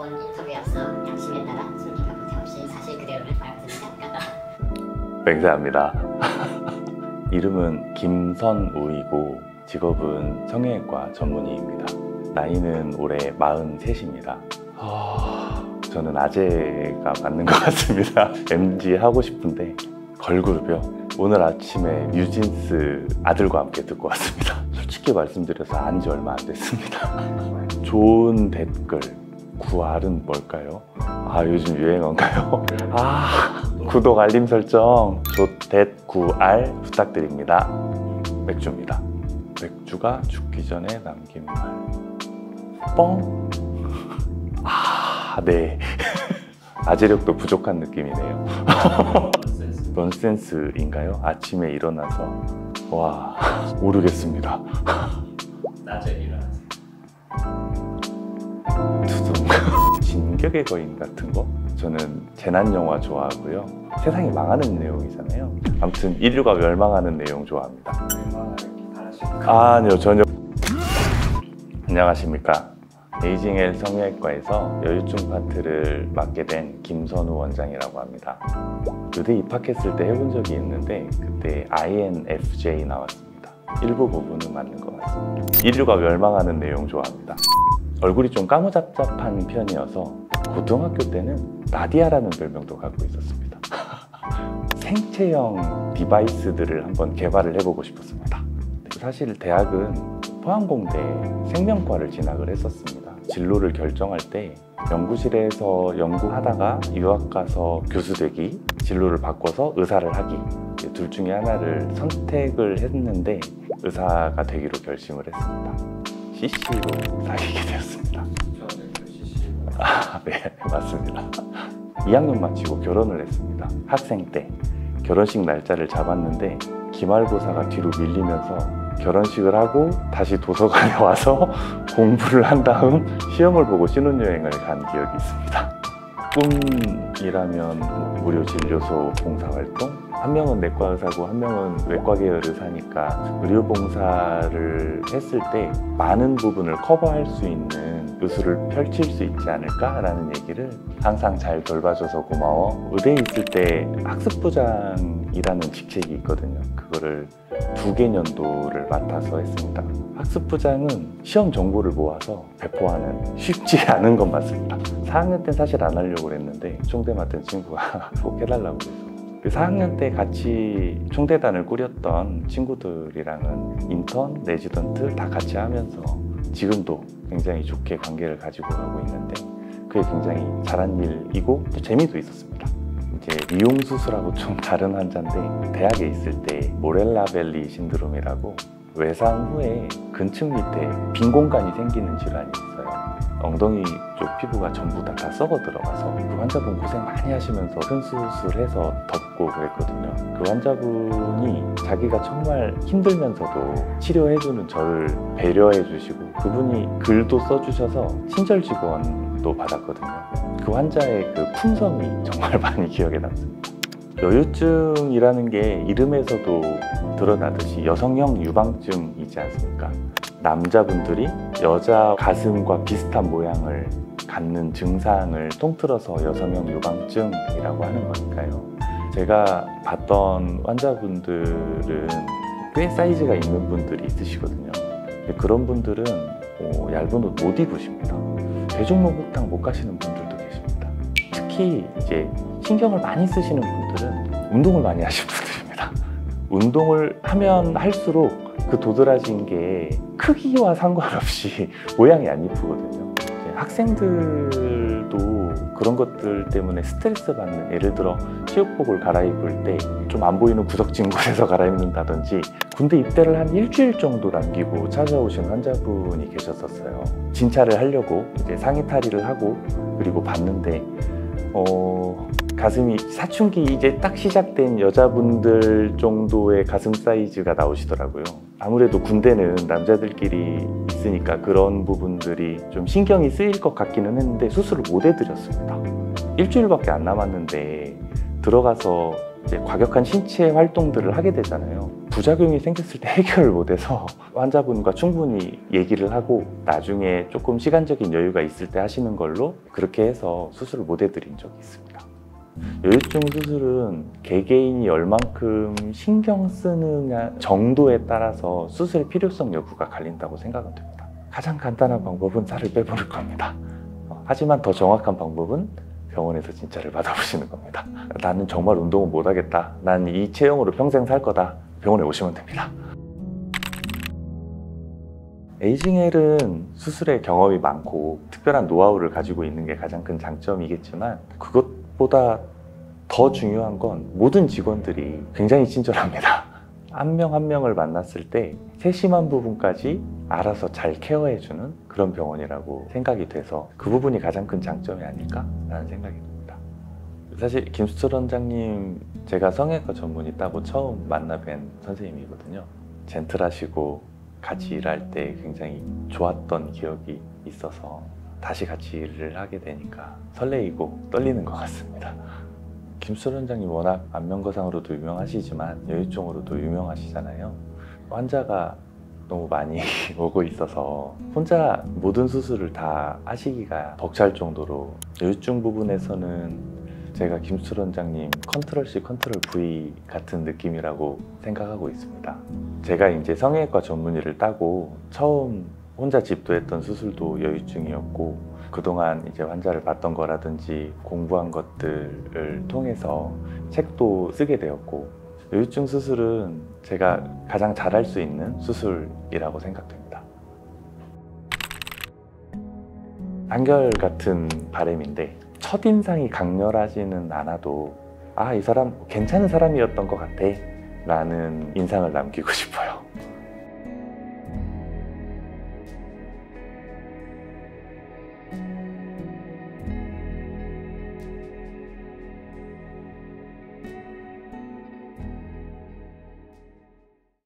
본 인터뷰였어. 양심에 따라 숨기가 부태 없이 사실 그대로를 말씀드리지 않을까? 맹세합니다. 이름은 김선우이고 직업은 성형외과 전문의입니다. 나이는 올해 43입니다. 저는 아재가 맞는 것 같습니다. MG 하고 싶은데 걸그룹이요? 오늘 아침에 뉴진스 아들과 함께 듣고 왔습니다. 솔직히 말씀드려서 안지 얼마 안 됐습니다. 좋은 댓글 9R은 뭘까요? 요즘 유행어인가요? 구독 알림 설정 좋댓 9R 부탁드립니다. 맥주입니다. 맥주가 죽기 전에 남긴 말. 뻥. 네. 아재력도 부족한 느낌이네요. 넌센스인가요? 아침에 일어나서 모르겠습니다. 낮에 일어나세요. 두둥. 진격의 거인 같은 거? 저는 재난 영화 좋아하고요. 세상이 망하는 내용이잖아요. 아무튼 인류가 멸망하는 내용 좋아합니다. 아니요, 전혀. 안녕하십니까. 에이징 성형외과에서 여유증 파트를 맡게 된 김선우 원장이라고 합니다. 의대 입학했을 때 해본 적이 있는데 그때 INFJ 나왔습니다. 일부 부분은 맞는 것 같습니다. 인류가 멸망하는 내용 좋아합니다. 얼굴이 좀 까무잡잡한 편이어서 고등학교 때는 나디아라는 별명도 갖고 있었습니다. 생체형 디바이스들을 한번 개발을 해보고 싶었습니다. 사실 대학은 포항공대 생명과를 진학을 했었습니다. 진로를 결정할 때 연구실에서 연구하다가 유학 가서 교수 되기, 진로를 바꿔서 의사를 하기, 둘 중에 하나를 선택을 했는데 의사가 되기로 결심을 했습니다. CC로 사귀게 되었습니다. 네, 맞습니다. 2학년 마치고 결혼을 했습니다. 학생 때 결혼식 날짜를 잡았는데 기말고사가 뒤로 밀리면서 결혼식을 하고 다시 도서관에 와서 공부를 한 다음 시험을 보고 신혼여행을 간 기억이 있습니다. 꿈이라면 무료 진료소 봉사활동? 한 명은 내과 의사고 한 명은 외과 계열 의사니까 의료봉사를 했을 때 많은 부분을 커버할 수 있는 의술을 펼칠 수 있지 않을까라는 얘기를 항상 잘 돌봐줘서 고마워. 의대에 있을 때 학습부장이라는 직책이 있거든요. 그거를 2개년도를 맡아서 했습니다. 학습부장은 시험 정보를 모아서 배포하는 쉽지 않은 건 맞습니다. 4학년 때는 사실 안 하려고 했는데 총대 맡은 친구가 꼭 해달라고 해서 4학년 때 같이 총대단을 꾸렸던 친구들이랑은 인턴, 레지던트 다 같이 하면서 지금도 굉장히 좋게 관계를 가지고 가고 있는데 그게 굉장히 잘한 일이고 또 재미도 있었습니다. 이제 미용수술하고 좀 다른 환자인데 대학에 있을 때 모렐라벨리 신드롬이라고 외상 후에 근층 밑에 빈 공간이 생기는 질환이 있어요. 엉덩이 쪽 피부가 전부 다 썩어 들어가서 그 환자분 고생 많이 하시면서 큰 수술해서 덮고 그랬거든요. 그 환자분이 자기가 정말 힘들면서도 치료해주는 저를 배려해 주시고 그분이 글도 써주셔서 친절 직원도 받았거든요. 그 환자의 그 품성이 정말 많이 기억에 남습니다. 여유증이라는 게 이름에서도 드러나듯이 여성형 유방증이지 않습니까? 남자분들이 여자 가슴과 비슷한 모양을 갖는 증상을 통틀어서 여성형 유방증이라고 하는 거니까요. 제가 봤던 환자분들은 꽤 사이즈가 있는 분들이 있으시거든요. 그런 분들은 얇은 옷 못 입으십니다. 대중목욕탕 못 가시는 분들도 계십니다. 특히 이제 신경을 많이 쓰시는 분들은 운동을 많이 하시는 분들입니다. 운동을 하면 할수록 그 도드라진 게 크기와 상관없이 모양이 안 이쁘거든요. 학생들도 그런 것들 때문에 스트레스 받는, 예를 들어 체육복을 갈아입을 때 좀 안 보이는 구석진 곳에서 갈아입는다든지 군대 입대를 한 일주일 정도 남기고 찾아오신 환자분이 계셨었어요. 진찰을 하려고 이제 상의 탈의를 하고 그리고 봤는데 가슴이 사춘기 이제 딱 시작된 여자분들 정도의 가슴 사이즈가 나오시더라고요. 아무래도 군대는 남자들끼리 있으니까 그런 부분들이 좀 신경이 쓰일 것 같기는 했는데 수술을 못 해드렸습니다. 일주일밖에 안 남았는데 들어가서 이제 과격한 신체 활동들을 하게 되잖아요. 부작용이 생겼을 때 해결을 못해서 환자분과 충분히 얘기를 하고 나중에 조금 시간적인 여유가 있을 때 하시는 걸로 그렇게 해서 수술을 못 해드린 적이 있습니다. 여유증 수술은 개개인이 얼만큼 신경 쓰느냐 정도에 따라서 수술의 필요성 여부가 갈린다고 생각은 됩니다. 가장 간단한 방법은 살을 빼버릴 겁니다. 하지만 더 정확한 방법은 병원에서 진찰을 받아보시는 겁니다. 나는 정말 운동을 못하겠다. 난 이 체형으로 평생 살 거다. 병원에 오시면 됩니다. 에이징헬은 수술의 경험이 많고 특별한 노하우를 가지고 있는 게 가장 큰 장점이겠지만 그것보다 더 중요한 건 모든 직원들이 굉장히 친절합니다. 한 명 한 명을 만났을 때 세심한 부분까지 알아서 잘 케어해주는 그런 병원이라고 생각이 돼서 그 부분이 가장 큰 장점이 아닐까라는 생각이 듭니다. 사실 김수철 원장님 제가 성형외과 전문의 따고 처음 만나 뵌 선생님이거든요. 젠틀하시고 같이 일할 때 굉장히 좋았던 기억이 있어서 다시 같이 일을 하게 되니까 설레이고 떨리는 것 같습니다. 김수철 원장님 워낙 안면거상으로도 유명하시지만 여유증으로도 유명하시잖아요. 환자가 너무 많이 오고 있어서 혼자 모든 수술을 다 하시기가 벅찰 정도로 여유증 부분에서는 제가 김수철 원장님 컨트롤 C 컨트롤 V 같은 느낌이라고 생각하고 있습니다. 제가 이제 성형외과 전문의를 따고 처음 혼자 집도했던 수술도 여유증이었고 그동안 이제 환자를 봤던 거라든지 공부한 것들을 통해서 책도 쓰게 되었고 여유증 수술은 제가 가장 잘할 수 있는 수술이라고 생각됩니다. 한결같은 바람인데 첫인상이 강렬하지는 않아도 아, 이 사람 괜찮은 사람이었던 것 같아 라는 인상을 남기고 싶어요.